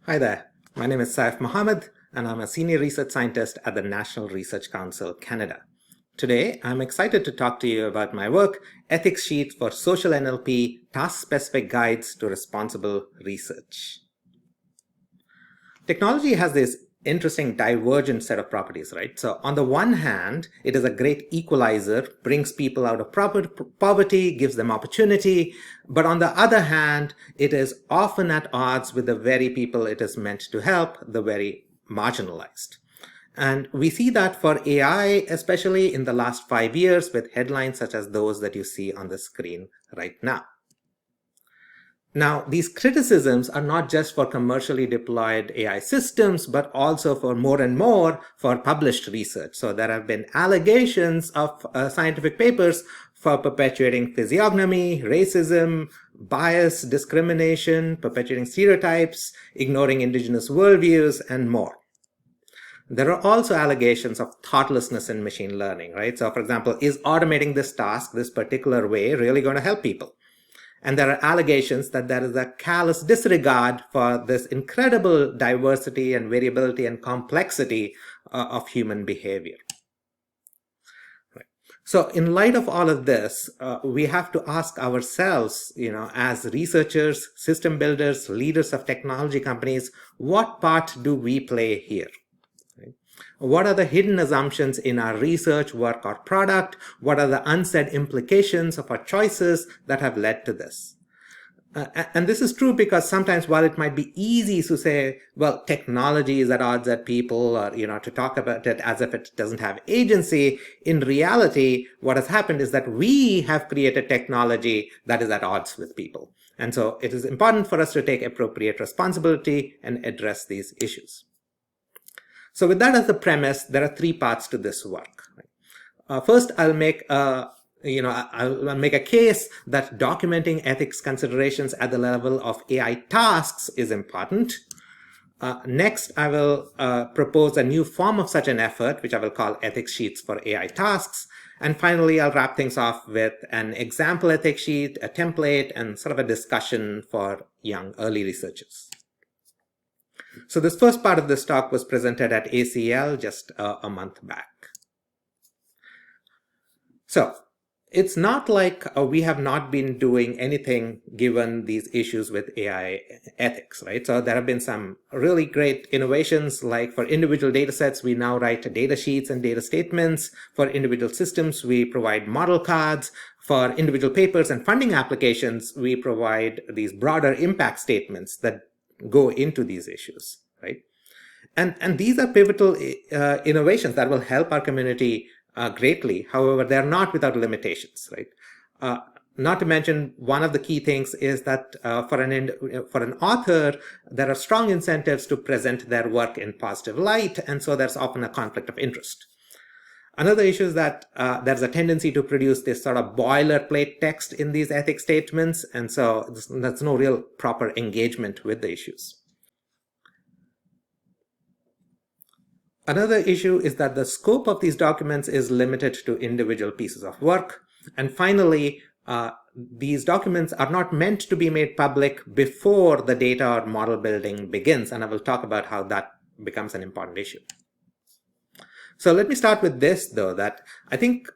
Hi there, my name is Saif Mohammed and I'm a senior research scientist at the National Research Council, Canada. Today, I'm excited to talk to you about my work, Ethics Sheets for Social NLP, Task-Specific Guides to Responsible Research. Technology has this interesting divergent set of properties, right? So on the one hand, it is a great equalizer, brings people out of poverty, gives them opportunity. But on the other hand, it is often at odds with the very people it is meant to help, the very marginalized. And we see that for AI, especially in the last 5 years, with headlines such as those that you see on the screen right now. Now, these criticisms are not just for commercially deployed AI systems, but also for more and more for published research. So there have been allegations of scientific papers for perpetuating physiognomy, racism, bias, discrimination, perpetuating stereotypes, ignoring indigenous worldviews, and more. There are also allegations of thoughtlessness in machine learning, right? So for example, is automating this task this particular way really going to help people? And there are allegations that there is a callous disregard for this incredible diversity and variability and complexity of human behavior. Right. So in light of all of this, we have to ask ourselves, as researchers, system builders, leaders of technology companies, what part do we play here? What are the hidden assumptions in our research, work, or product? What are the unsaid implications of our choices that have led to this? And this is true because sometimes while it might be easy to say, well, technology is at odds at people, or, to talk about it as if it doesn't have agency, in reality, what has happened is that we have created technology that is at odds with people. And so it is important for us to take appropriate responsibility and address these issues. So with that as the premise, there are 3 parts to this work. First, I'll make a case that documenting ethics considerations at the level of AI tasks is important. Next, I will propose a new form of such an effort, which I will call ethics sheets for AI tasks. And finally, I'll wrap things off with an example ethics sheet, a template, and sort of a discussion for young early researchers. So this first part of this talk was presented at NAACL just a month back. So it's not like we have not been doing anything given these issues with AI ethics, right? So there have been some really great innovations, like for individual data sets, we now write data sheets and data statements. For individual systems, we provide model cards. For individual papers and funding applications, we provide these broader impact statements that go into these issues, right? And these are pivotal innovations that will help our community greatly. However, they're not without limitations, right? Not to mention, one of the key things is that for an author, there are strong incentives to present their work in positive light, and so there's often a conflict of interest. Another issue is that there's a tendency to produce this sort of boilerplate text in these ethics statements, and so there's no real proper engagement with the issues. Another issue is that the scope of these documents is limited to individual pieces of work. And finally, these documents are not meant to be made public before the data or model building begins, and I will talk about how that becomes an important issue. So let me start with this, though, that I think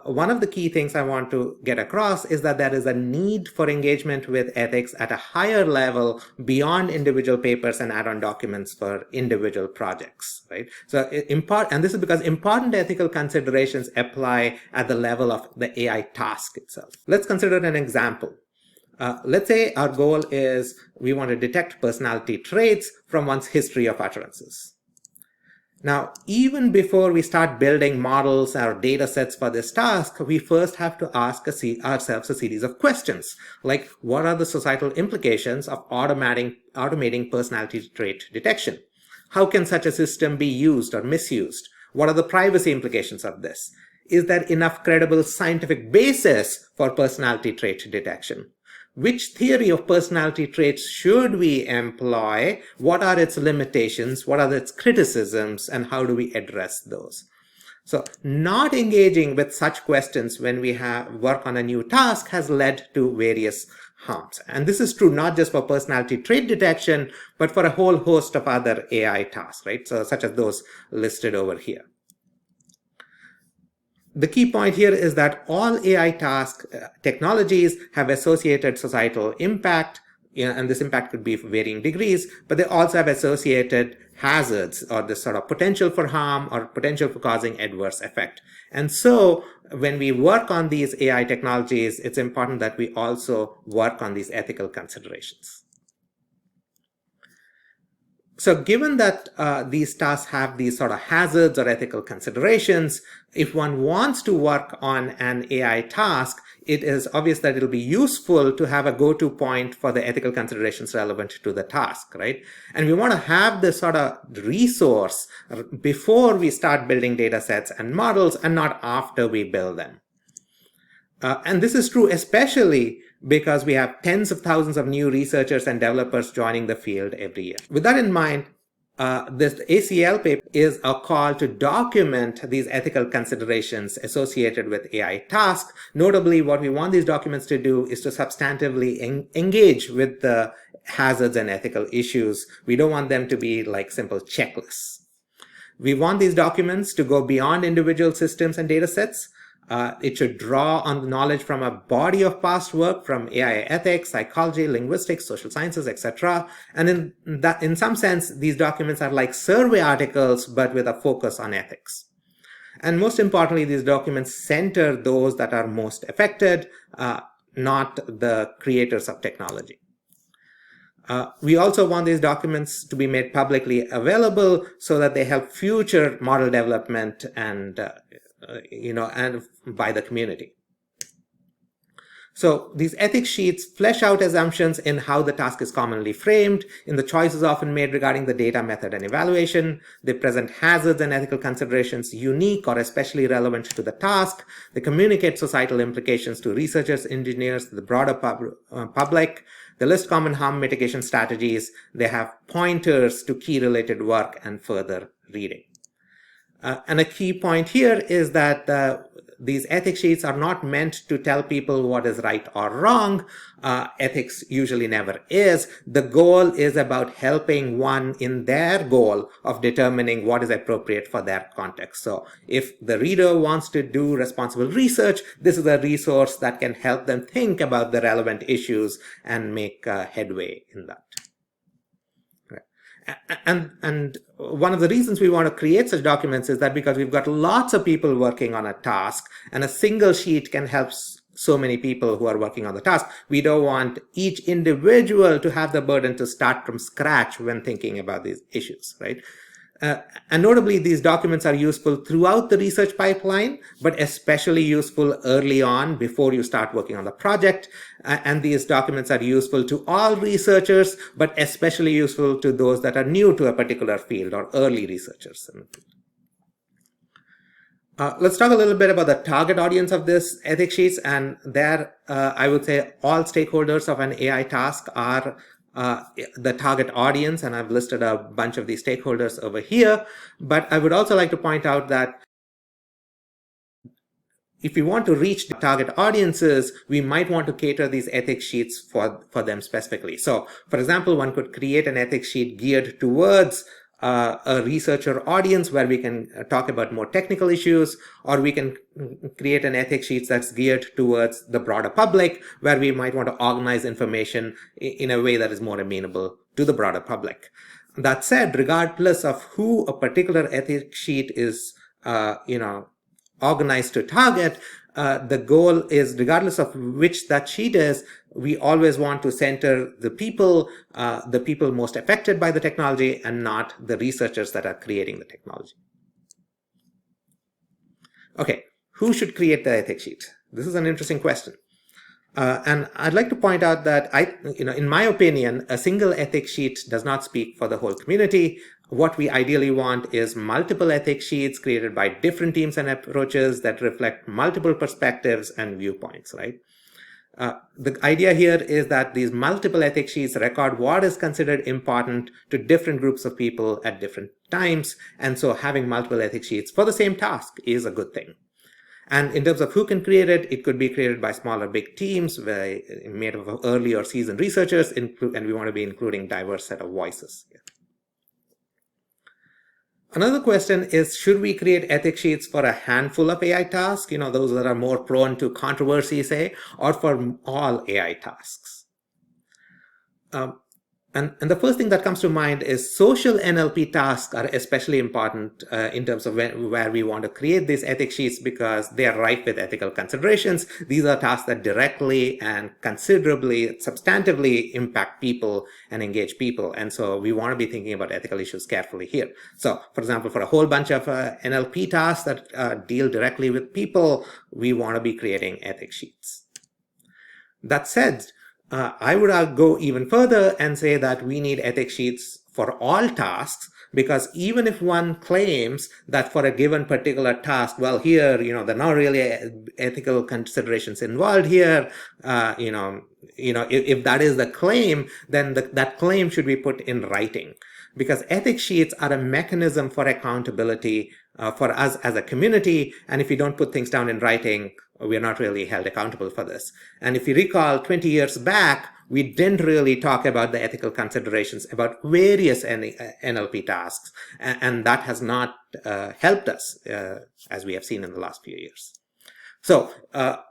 one of the key things I want to get across is that there is a need for engagement with ethics at a higher level beyond individual papers and add-on documents for individual projects, right? So and this is because important ethical considerations apply at the level of the AI task itself. Let's consider an example. Let's say our goal is we want to detect personality traits from one's history of utterances. Now, even before we start building models or data sets for this task, we first have to ask ourselves a series of questions, like what are the societal implications of automating personality trait detection? How can such a system be used or misused? What are the privacy implications of this? Is there enough credible scientific basis for personality trait detection? Which theory of personality traits should we employ? What are its limitations? What are its criticisms? And how do we address those? So not engaging with such questions when we work on a new task has led to various harms. And this is true not just for personality trait detection, but for a whole host of other AI tasks, right? So such as those listed over here. The key point here is that all AI technologies have associated societal impact, and this impact could be of varying degrees, but they also have associated hazards, or this sort of potential for harm or potential for causing adverse effect. And so when we work on these AI technologies, it's important that we also work on these ethical considerations. So given that these tasks have these sort of hazards or ethical considerations, if one wants to work on an AI task, it is obvious that it'll be useful to have a go-to point for the ethical considerations relevant to the task, right? And we want to have this sort of resource before we start building data sets and models, and not after we build them. And this is true especially because we have tens of thousands of new researchers and developers joining the field every year. With that in mind, this ACL paper is a call to document these ethical considerations associated with AI tasks. Notably, what we want these documents to do is to substantively engage with the hazards and ethical issues. We don't want them to be like simple checklists. We want these documents to go beyond individual systems and data sets. It should draw on the knowledge from a body of past work from AI ethics, psychology, linguistics, social sciences, etc. And in some sense, these documents are like survey articles, but with a focus on ethics. And most importantly, these documents center those that are most affected, not the creators of technology. We also want these documents to be made publicly available so that they help future model development and by the community. So these ethics sheets flesh out assumptions in how the task is commonly framed, in the choices often made regarding the data, method, and evaluation. They present hazards and ethical considerations unique or especially relevant to the task. They communicate societal implications to researchers, engineers, the broader public. They list common harm mitigation strategies. They have pointers to key related work and further reading. And a key point here is that these ethics sheets are not meant to tell people what is right or wrong. Ethics usually never is. The goal is about helping one in their goal of determining what is appropriate for their context. So if the reader wants to do responsible research, this is a resource that can help them think about the relevant issues and make headway in that. And one of the reasons we want to create such documents is that because we've got lots of people working on a task, and a single sheet can help so many people who are working on the task. We don't want each individual to have the burden to start from scratch when thinking about these issues, right? And notably, these documents are useful throughout the research pipeline, but especially useful early on before you start working on the project. And these documents are useful to all researchers, but especially useful to those that are new to a particular field or early researchers in the field. Let's talk a little bit about the target audience of this ethics sheets. And there, I would say all stakeholders of an AI task are the target audience, and I've listed a bunch of these stakeholders over here. But I would also like to point out that if we want to reach the target audiences, we might want to cater these ethics sheets for them specifically. So, for example, one could create an ethics sheet geared towards a researcher audience where we can talk about more technical issues, or we can create an ethics sheet that's geared towards the broader public, where we might want to organize information in a way that is more amenable to the broader public. That said, regardless of who a particular ethics sheet is, organized to target, the goal is, regardless of which that sheet is, we always want to center the people most affected by the technology, and not the researchers that are creating the technology. Okay, who should create the ethics sheet? This is an interesting question. And I'd like to point out that in my opinion, a single ethics sheet does not speak for the whole community. What we ideally want is multiple ethics sheets created by different teams and approaches that reflect multiple perspectives and viewpoints, right? The idea here is that these multiple ethics sheets record what is considered important to different groups of people at different times. And so having multiple ethics sheets for the same task is a good thing. And in terms of who can create it, it could be created by smaller big teams made of early or seasoned researchers, and we want to be including diverse set of voices here. Another question is, should we create ethics sheets for a handful of AI tasks, those that are more prone to controversy, say, or for all AI tasks? And the first thing that comes to mind is social NLP tasks are especially important in terms of where we want to create these ethics sheets, because they are ripe with ethical considerations. These are tasks that directly and considerably, substantively impact people and engage people. And so we want to be thinking about ethical issues carefully here. So, for example, for a whole bunch of NLP tasks that deal directly with people, we want to be creating ethics sheets. That said, I would go even further and say that we need ethics sheets for all tasks, because even if one claims that for a given particular task, well, here, there are not really ethical considerations involved here, if that is the claim, then that claim should be put in writing, because ethics sheets are a mechanism for accountability for us as a community. And if you don't put things down in writing, we are not really held accountable for this. And if you recall, 20 years back, we didn't really talk about the ethical considerations about various NLP tasks, and that has not helped us, as we have seen in the last few years. So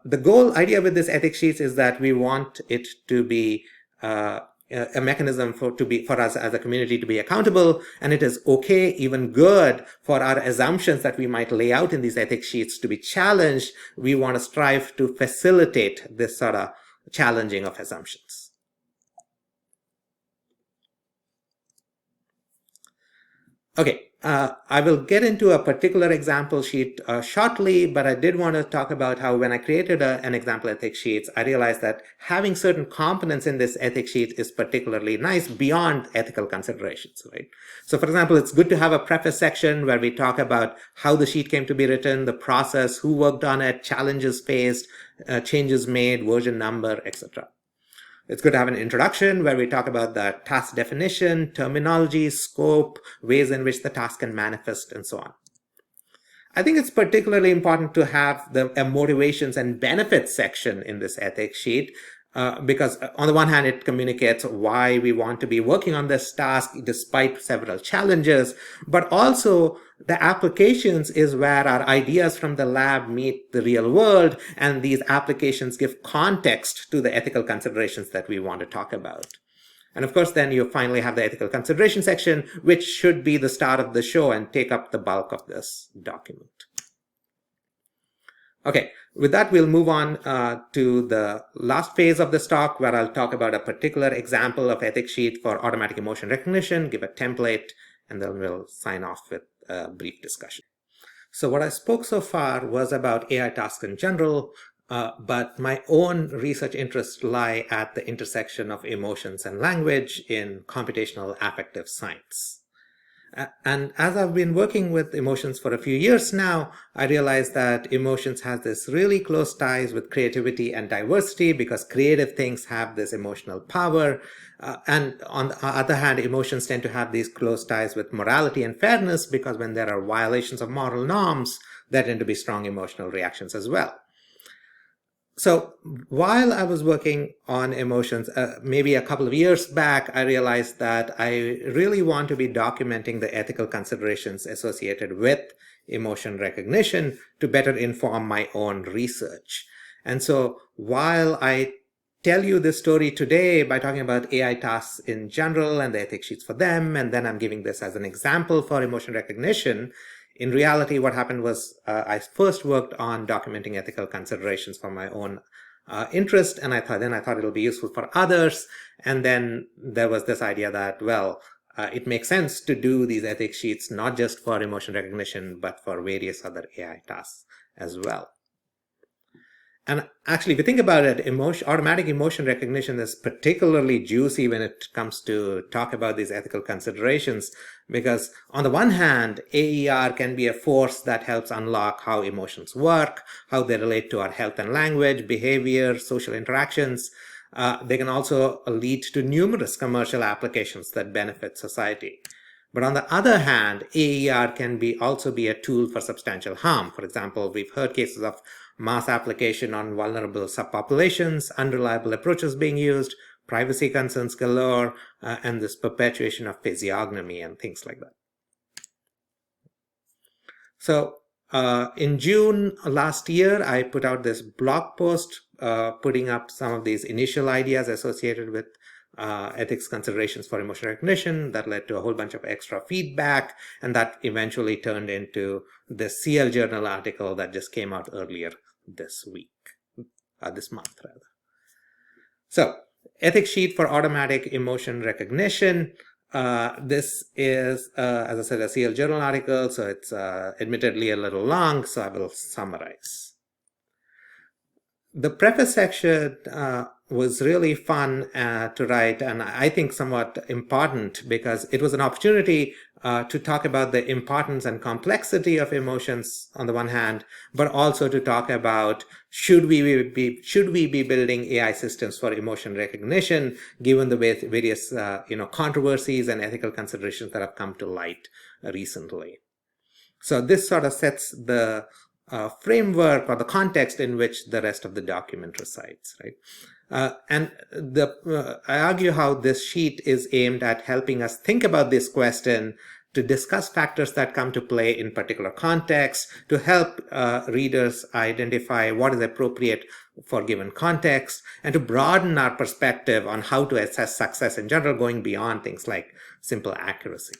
the goal idea with this ethics sheets is that we want it to be a mechanism for us as a community to be accountable, and it is okay, even good, for our assumptions that we might lay out in these ethics sheets to be challenged. We want to strive to facilitate this sort of challenging of assumptions. Okay, I will get into a particular example sheet shortly, but I did want to talk about how when I created an example ethics sheet, I realized that having certain components in this ethics sheet is particularly nice beyond ethical considerations, right? So, for example, it's good to have a preface section where we talk about how the sheet came to be written, the process, who worked on it, challenges faced, changes made, version number, etc. It's good to have an introduction where we talk about the task definition, terminology, scope, ways in which the task can manifest, and so on. I think it's particularly important to have a motivations and benefits section in this ethics sheet, because on the one hand, it communicates why we want to be working on this task despite several challenges, but also the applications is where our ideas from the lab meet the real world, and these applications give context to the ethical considerations that we want to talk about. And of course, then you finally have the ethical consideration section, which should be the start of the show and take up the bulk of this document. Okay, with that, we'll move on to the last phase of this talk, where I'll talk about a particular example of ethics sheet for automatic emotion recognition, give a template, and then we'll sign off with a brief discussion. So what I spoke so far was about AI tasks in general, but my own research interests lie at the intersection of emotions and language in computational affective science. And as I've been working with emotions for a few years now, I realized that emotions has this really close ties with creativity and diversity, because creative things have this emotional power. And on the other hand, emotions tend to have these close ties with morality and fairness, because when there are violations of moral norms, there tend to be strong emotional reactions as well. So while I was working on emotions, maybe a couple of years back, I realized that I really want to be documenting the ethical considerations associated with emotion recognition to better inform my own research. And so while I tell you this story today by talking about AI tasks in general and the ethics sheets for them, and then I'm giving this as an example for emotion recognition, in reality, what happened was I first worked on documenting ethical considerations for my own interest, and I thought it'll be useful for others. And then there was this idea that, well, it makes sense to do these ethics sheets not just for emotion recognition, but for various other AI tasks as well. And actually, if you think about it, automatic emotion recognition is particularly juicy when it comes to talk about these ethical considerations, because on the one hand, AER can be a force that helps unlock how emotions work, how they relate to our health and language, behavior, social interactions. They can also lead to numerous commercial applications that benefit society. But on the other hand, AER can also be a tool for substantial harm. For example, we've heard cases of mass application on vulnerable subpopulations, unreliable approaches being used, privacy concerns galore, and this perpetuation of physiognomy and things like that. So in June last year, I put out this blog post putting up some of these initial ideas associated with ethics considerations for emotion recognition. That led to a whole bunch of extra feedback, and that eventually turned into the CL Journal article that just came out earlier this month rather. So, ethics sheet for automatic emotion recognition. This is, as I said, a CL Journal article, so it's admittedly a little long, so I will summarize. The preface section was really fun to write, and I think somewhat important, because it was an opportunity to talk about the importance and complexity of emotions on the one hand, but also to talk about should we be building AI systems for emotion recognition, given the various controversies and ethical considerations that have come to light recently. So this sort of sets the framework or the context in which the rest of the document resides, right? I argue how this sheet is aimed at helping us think about this question, to discuss factors that come to play in particular contexts, to help readers identify what is appropriate for given context, and to broaden our perspective on how to assess success in general, going beyond things like simple accuracy.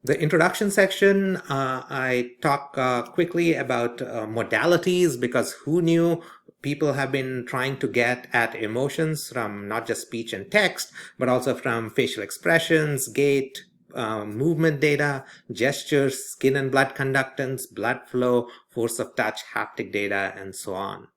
The introduction section, I talk quickly about modalities, because who knew people have been trying to get at emotions from not just speech and text, but also from facial expressions, gait, movement data, gestures, skin and blood conductance, blood flow, force of touch, haptic data, and so on.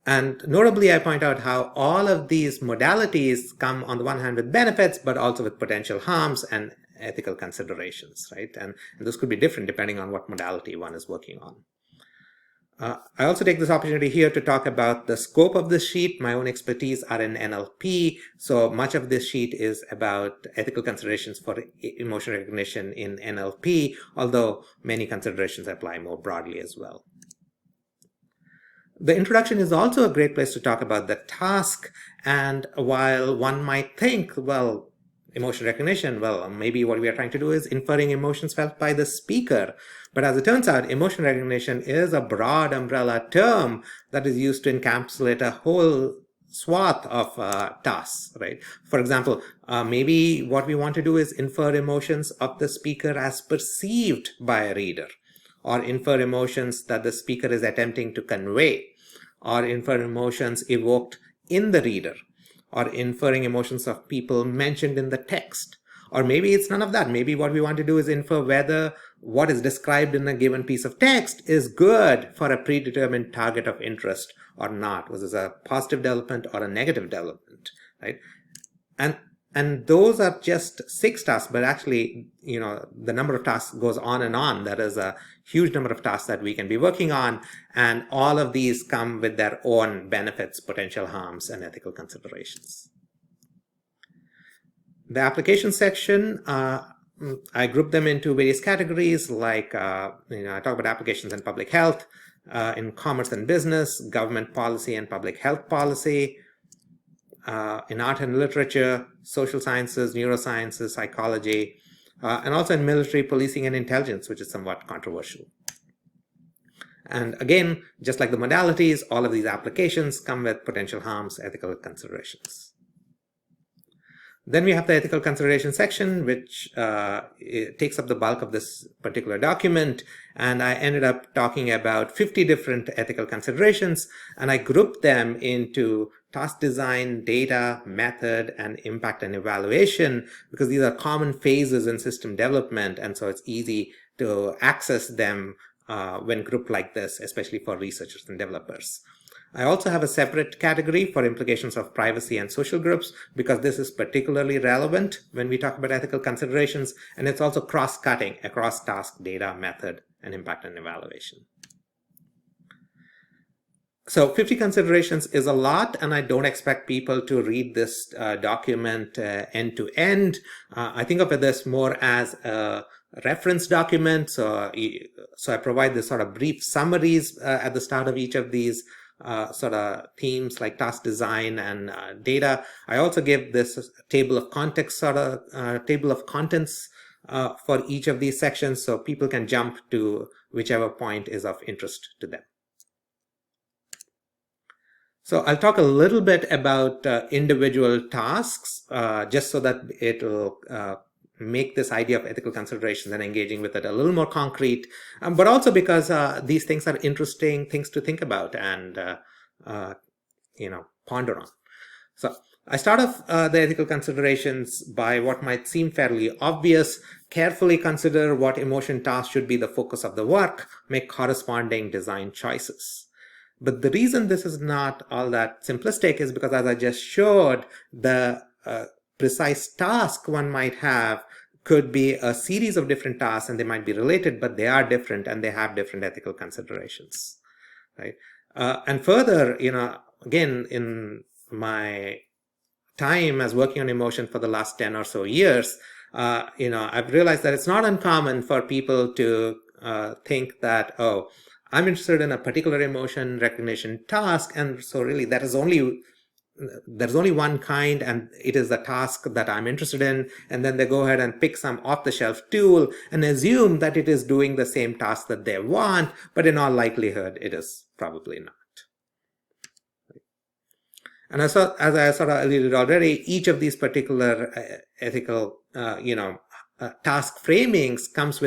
And notably, I point out how all of these modalities come on the one hand with benefits, but also with potential harms and ethical considerations, right? And this could be different depending on what modality one is working on. I also take this opportunity here to talk about the scope of this sheet. My own expertise are in NLP, so much of this sheet is about ethical considerations for emotion recognition in NLP, although many considerations apply more broadly as well. The introduction is also a great place to talk about the task, and while one might think, well, emotion recognition, well, maybe what we are trying to do is inferring emotions felt by the speaker. But as it turns out, emotion recognition is a broad umbrella term that is used to encapsulate a whole swath of tasks, right? For example, maybe what we want to do is infer emotions of the speaker as perceived by a reader, or infer emotions that the speaker is attempting to convey, or infer emotions evoked in the reader, or inferring emotions of people mentioned in the text. Or maybe it's none of that. Maybe what we want to do is infer whether what is described in a given piece of text is good for a predetermined target of interest or not. Was this a positive development or a negative development, right? And those are just 6 tasks, but actually, the number of tasks goes on and on. There is a huge number of tasks that we can be working on, and all of these come with their own benefits, potential harms, and ethical considerations. The application section, I group them into various categories, like, I talk about applications in public health, in commerce and business, government policy and public health policy, in art and literature, social sciences, neurosciences, psychology, and also in military, policing, and intelligence, which is somewhat controversial. And again, just like the modalities, all of these applications come with potential harms, ethical considerations. Then we have the ethical consideration section, which takes up the bulk of this particular document. And I ended up talking about 50 different ethical considerations, and I grouped them into task design, data, method, and impact and evaluation, because these are common phases in system development, and so it's easy to access them when grouped like this, especially for researchers and developers. I also have a separate category for implications of privacy and social groups, because this is particularly relevant when we talk about ethical considerations, and it's also cross-cutting across task, data, method, and impact and evaluation. So 50 considerations is a lot, and I don't expect people to read this document end to end. I think of this more as a reference document. So I provide this sort of brief summaries at the start of each of these sort of themes like task design and data. I also give this table of context sort of table of contents for each of these sections, so people can jump to whichever point is of interest to them. So I'll talk a little bit about individual tasks, just so that it will make this idea of ethical considerations and engaging with it a little more concrete, but also because these things are interesting things to think about and ponder on. So I start off the ethical considerations by what might seem fairly obvious. Carefully consider what emotion task should be the focus of the work. Make corresponding design choices. But the reason this is not all that simplistic is because, as I just showed, the precise task one might have could be a series of different tasks, and they might be related, but they are different and they have different ethical considerations, right? And further, again, in my time as working on emotion for the last 10 or so years, I've realized that it's not uncommon for people to think that, oh, I'm interested in a particular emotion recognition task, and so really there's only one kind, and it is the task that I'm interested in, and then they go ahead and pick some off-the-shelf tool and assume that it is doing the same task that they want, but in all likelihood it is probably not. And as I sort of alluded already, each of these particular ethical task framings comes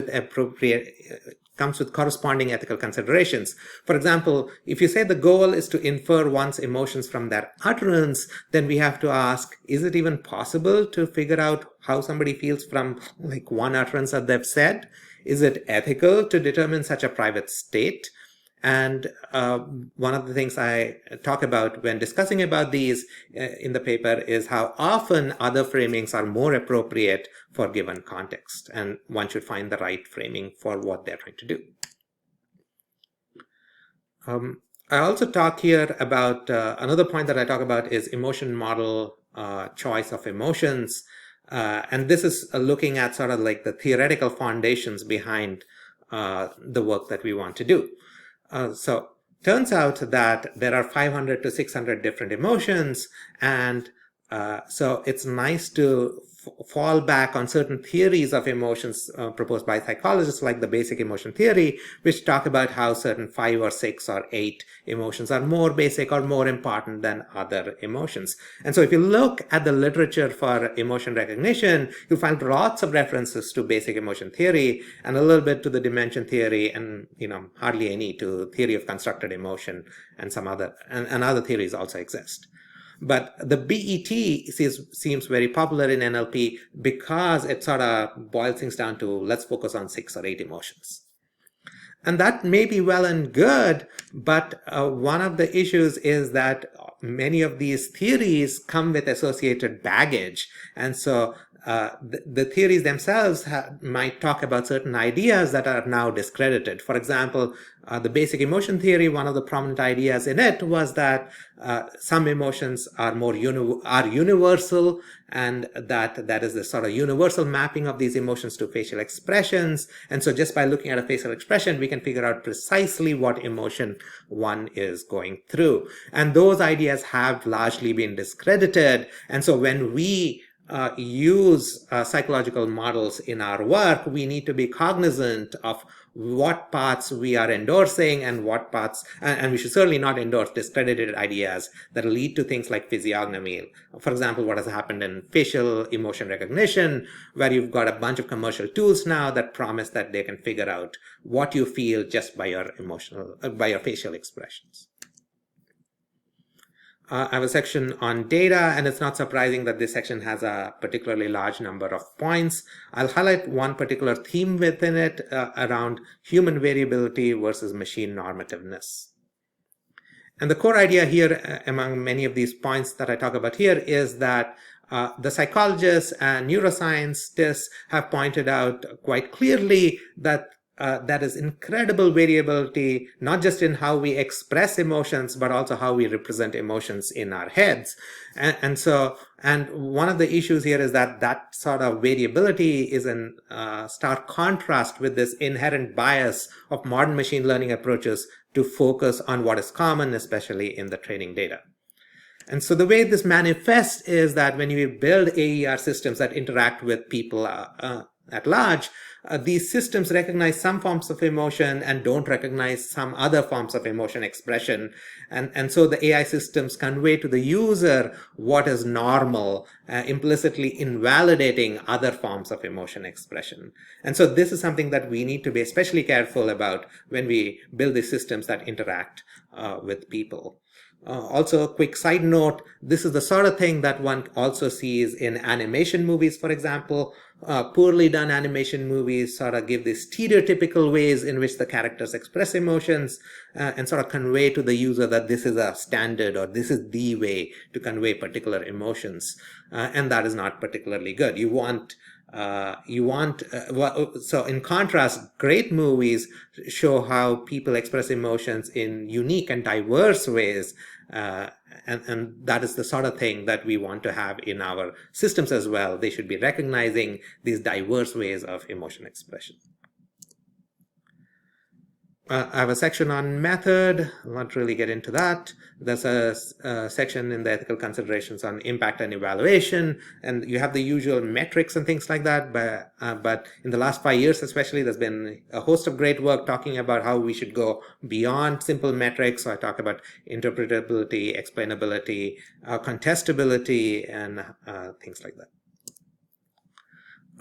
with corresponding ethical considerations. For example, if you say the goal is to infer one's emotions from their utterance, then we have to ask, is it even possible to figure out how somebody feels from like one utterance that they've said? Is it ethical to determine such a private state? And one of the things I talk about when discussing about these in the paper is how often other framings are more appropriate for given context, and one should find the right framing for what they're trying to do. I also talk here about another point that I talk about is emotion model choice of emotions. And this is looking at sort of like the theoretical foundations behind the work that we want to do. So turns out that there are 500 to 600 different emotions, and so it's nice to fall back on certain theories of emotions proposed by psychologists, like the basic emotion theory, which talk about how certain 5 or 6 or 8 emotions are more basic or more important than other emotions. And so if you look at the literature for emotion recognition, you'll find lots of references to basic emotion theory and a little bit to the dimension theory, and hardly any to theory of constructed emotion, and some other and other theories also exist. But the BET seems very popular in NLP because it sort of boils things down to, let's focus on 6 or 8 emotions. And that may be well and good, but one of the issues is that many of these theories come with associated baggage. And so the theories themselves might talk about certain ideas that are now discredited. For example, the basic emotion theory, one of the prominent ideas in it was that some emotions are universal, and that is the sort of universal mapping of these emotions to facial expressions. And so just by looking at a facial expression, we can figure out precisely what emotion one is going through. And those ideas have largely been discredited. And so when we use psychological models in our work, we need to be cognizant of what paths we are endorsing and what paths, and we should certainly not endorse discredited ideas that lead to things like physiognomy. For example, what has happened in facial emotion recognition, where you've got a bunch of commercial tools now that promise that they can figure out what you feel just by your facial expressions. I have a section on data, and it's not surprising that this section has a particularly large number of points. I'll highlight one particular theme within it around human variability versus machine normativeness. And the core idea here, among many of these points that I talk about here, is that the psychologists and neuroscientists have pointed out quite clearly that that is incredible variability, not just in how we express emotions, but also how we represent emotions in our heads. And one of the issues here is that that sort of variability is in stark contrast with this inherent bias of modern machine learning approaches to focus on what is common, especially in the training data. And so the way this manifests is that when you build AER systems that interact with people at large, these systems recognize some forms of emotion and don't recognize some other forms of emotion expression. And so the AI systems convey to the user what is normal, implicitly invalidating other forms of emotion expression. And so this is something that we need to be especially careful about when we build these systems that interact with people. Also, a quick side note, this is the sort of thing that one also sees in animation movies, for example. Poorly done animation movies sort of give these stereotypical ways in which the characters express emotions and sort of convey to the user that this is a standard or this is the way to convey particular emotions. And that is not particularly good. So in contrast, great movies show how people express emotions in unique and diverse ways. And that is the sort of thing that we want to have in our systems as well. They should be recognizing these diverse ways of emotion expression. I have a section on method. I won't really get into that. There's a section in the ethical considerations on impact and evaluation, and you have the usual metrics and things like that. But in the last 5 years, especially, there's been a host of great work talking about how we should go beyond simple metrics. So I talk about interpretability, explainability, contestability, and things like that.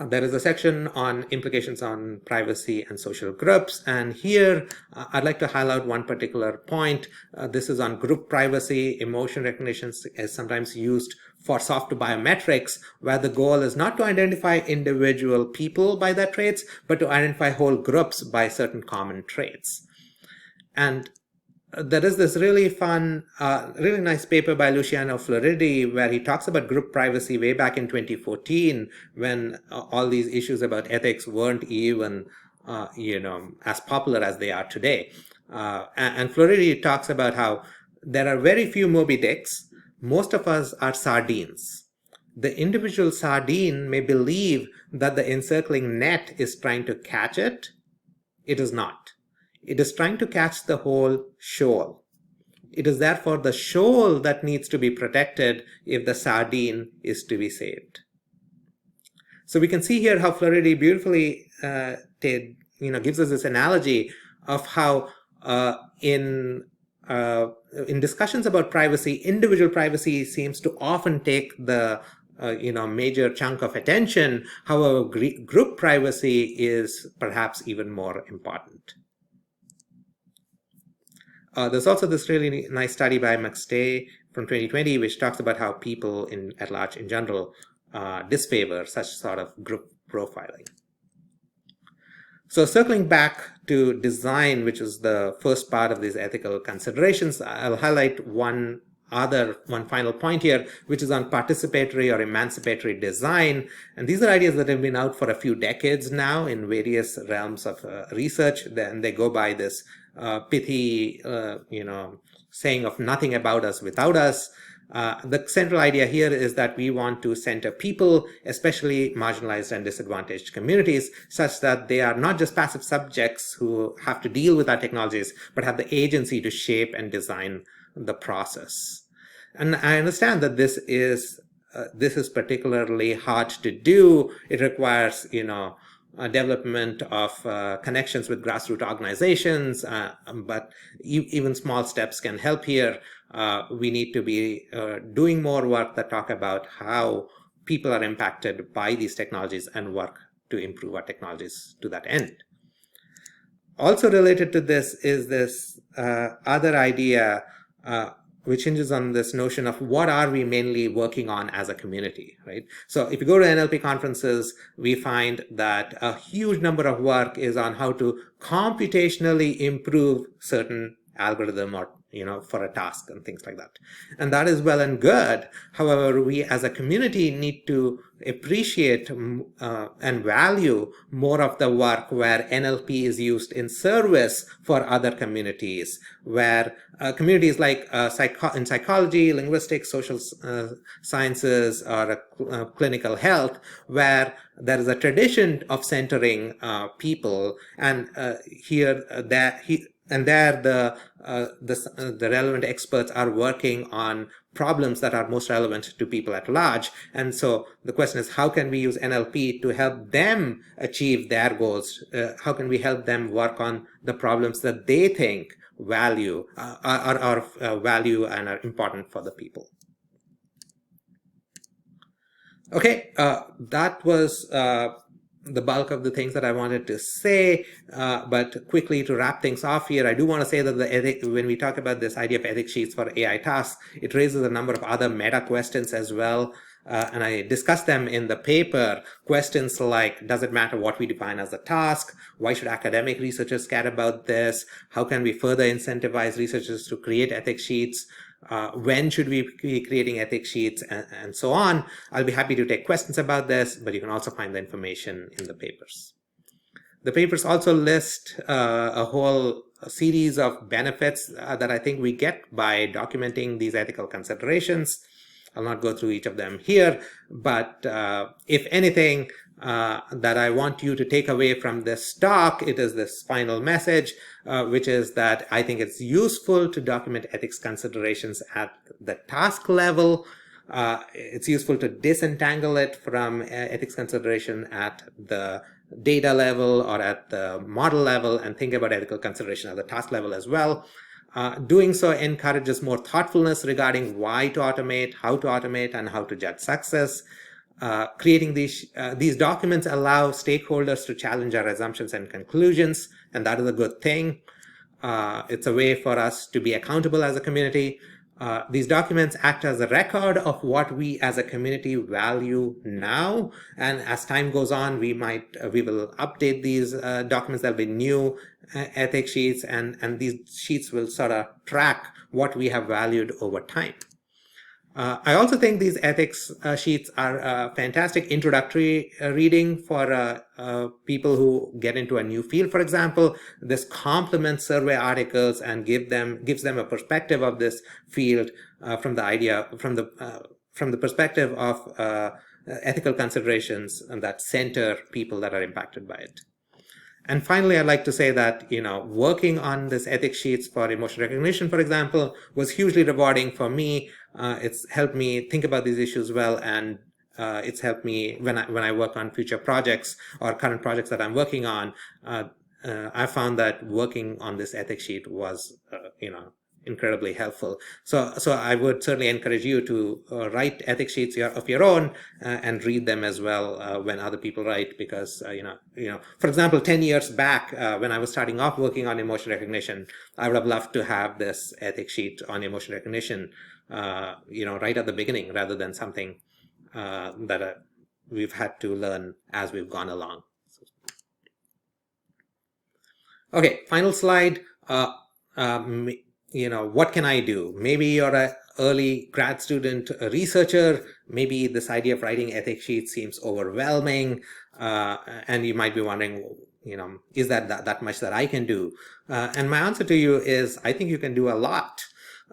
There is a section on implications on privacy and social groups. And here, I'd like to highlight one particular point. This is on group privacy. Emotion recognition is sometimes used for soft biometrics, where the goal is not to identify individual people by their traits, but to identify whole groups by certain common traits. And there is this really fun, really nice paper by Luciano Floridi where he talks about group privacy way back in 2014 when all these issues about ethics weren't even, as popular as they are today. And Floridi talks about how there are very few Moby Dicks. Most of us are sardines. The individual sardine may believe that the encircling net is trying to catch it. It is not. It is trying to catch the whole shoal. It is therefore the shoal that needs to be protected if the sardine is to be saved. So we can see here how Floridi beautifully gives us this analogy of how in discussions about privacy, individual privacy seems to often take the major chunk of attention. However, group privacy is perhaps even more important. There's also this really nice study by McStay from 2020, which talks about how people at large in general disfavor such sort of group profiling. So circling back to design, which is the first part of these ethical considerations, I'll highlight one final point here, which is on participatory or emancipatory design. And these are ideas that have been out for a few decades now in various realms of research. Then they go by this pithy, saying of nothing about us without us. The central idea here is that we want to center people, especially marginalized and disadvantaged communities, such that they are not just passive subjects who have to deal with our technologies, but have the agency to shape and design the process. And I understand that this is particularly hard to do. It requires, development of connections with grassroots organizations, but even small steps can help here. We need to be doing more work that talk about how people are impacted by these technologies and work to improve our technologies to that end. Also related to this is this other idea which hinges on this notion of what are we mainly working on as a community, right? So if you go to NLP conferences, we find that a huge number of work is on how to computationally improve certain algorithm or for a task and things like that. And that is well and good. However, we as a community need to appreciate and value more of the work where NLP is used in service for other communities, where communities like in psychology, linguistics, social sciences, or clinical health, where there is a tradition of centering people, and the relevant experts are working on problems that are most relevant to people at large. And so the question is, how can we use NLP to help them achieve their goals? How can we help them work on the problems that they think value value and are important for the people? Okay, that was the bulk of the things that I wanted to say, but quickly to wrap things off here, I do want to say that when we talk about this idea of ethics sheets for AI tasks, it raises a number of other meta questions as well, and I discussed them in the paper. Questions like, does it matter what we define as a task? Why should academic researchers care about this? How can we further incentivize researchers to create ethics sheets? When should we be creating ethics sheets, and so on. I'll be happy to take questions about this, but you can also find the information in the papers. The papers also list a whole series of benefits that I think we get by documenting these ethical considerations. I'll not go through each of them here, but if anything that I want you to take away from this talk, it is this final message, which is that I think it's useful to document ethics considerations at the task level. It's useful to disentangle it from ethics consideration at the data level or at the model level, and think about ethical consideration at the task level as well. Doing so encourages more thoughtfulness regarding why to automate, how to automate, and how to judge success. Creating these documents allow stakeholders to challenge our assumptions and conclusions, and that is a good thing. It's a way for us to be accountable as a community. These documents act as a record of what we as a community value now, and as time goes on, we will update these documents. There'll be new ethics sheets, and these sheets will sort of track what we have valued over time. I also think these ethics sheets are a fantastic introductory reading for people who get into a new field. For example, this complements survey articles and gives them a perspective of this field from the perspective of ethical considerations that center people that are impacted by it. And finally, I'd like to say that, working on this ethics sheets for emotion recognition, for example, was hugely rewarding for me. It's helped me think about these issues well, and it's helped me when I work on future projects or current projects that I'm working on. I found that working on this ethics sheet was, incredibly helpful. So I would certainly encourage you to write ethics sheets of your own and read them as well when other people write, because for example, 10 years back when I was starting off working on emotion recognition, I would have loved to have this ethics sheet on emotion recognition right at the beginning, rather than something that we've had to learn as we've gone along. Okay, final slide. What can I do? Maybe you're an early grad student, a researcher. Maybe this idea of writing ethics sheets seems overwhelming, and you might be wondering, is that much that I can do? And my answer to you is, I think you can do a lot.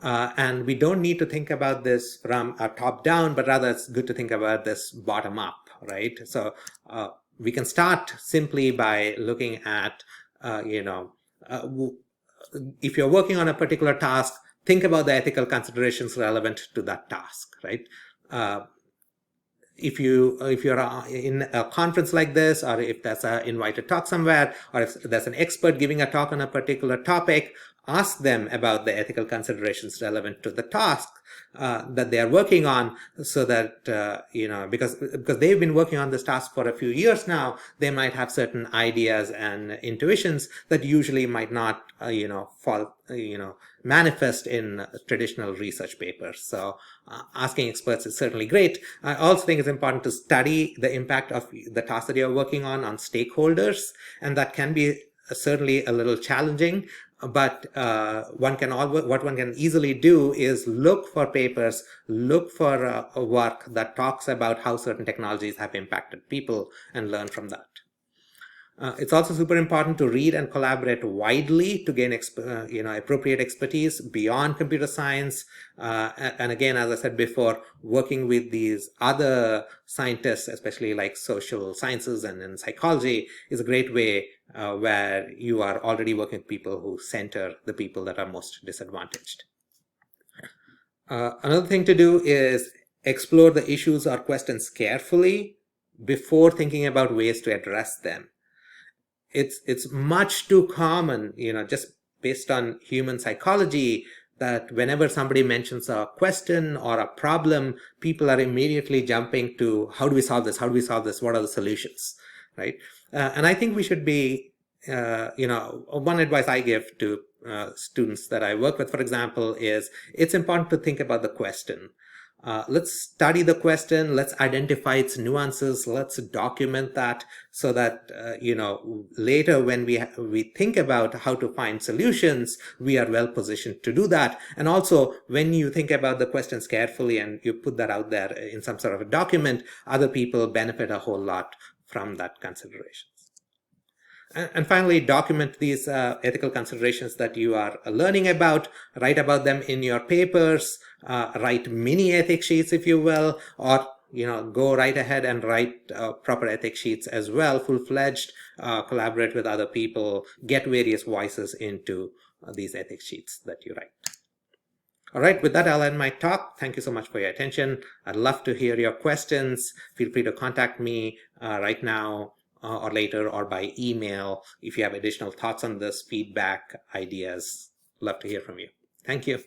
And we don't need to think about this from a top down, but rather it's good to think about this bottom up, right? So we can start simply by looking at, if you're working on a particular task, think about the ethical considerations relevant to that task, right? If you're in a conference like this, or if there's an invited talk somewhere, or if there's an expert giving a talk on a particular topic, ask them about the ethical considerations relevant to the task that they are working on, so that because they've been working on this task for a few years now, they might have certain ideas and intuitions that usually might not manifest in traditional research papers. So asking experts is certainly great. I also think it's important to study the impact of the task that you're working on stakeholders, and that can be certainly a little challenging. But what one can easily do is look for papers, look for work that talks about how certain technologies have impacted people, and learn from that. It's also super important to read and collaborate widely to gain appropriate expertise beyond computer science. And again, as I said before, working with these other scientists, especially like social sciences and in psychology, is a great way where you are already working with people who center the people that are most disadvantaged. Another thing to do is explore the issues or questions carefully before thinking about ways to address them. It's much too common, just based on human psychology, that whenever somebody mentions a question or a problem, people are immediately jumping to, how do we solve this? How do we solve this? What are the solutions, right? And I think we should be, one advice I give to students that I work with, for example, is it's important to think about the question. Let's study the question, let's identify its nuances, let's document that so that, later when we think about how to find solutions, we are well positioned to do that. And also, when you think about the questions carefully and you put that out there in some sort of a document, other people benefit a whole lot from that consideration. And finally, document these ethical considerations that you are learning about, write about them in your papers, write mini ethics sheets, if you will, or go right ahead and write proper ethics sheets as well, full-fledged, collaborate with other people, get various voices into these ethics sheets that you write. All right, with that, I'll end my talk. Thank you so much for your attention. I'd love to hear your questions. Feel free to contact me right now or later, or by email if you have additional thoughts on this, feedback, ideas. Love to hear from you. Thank you.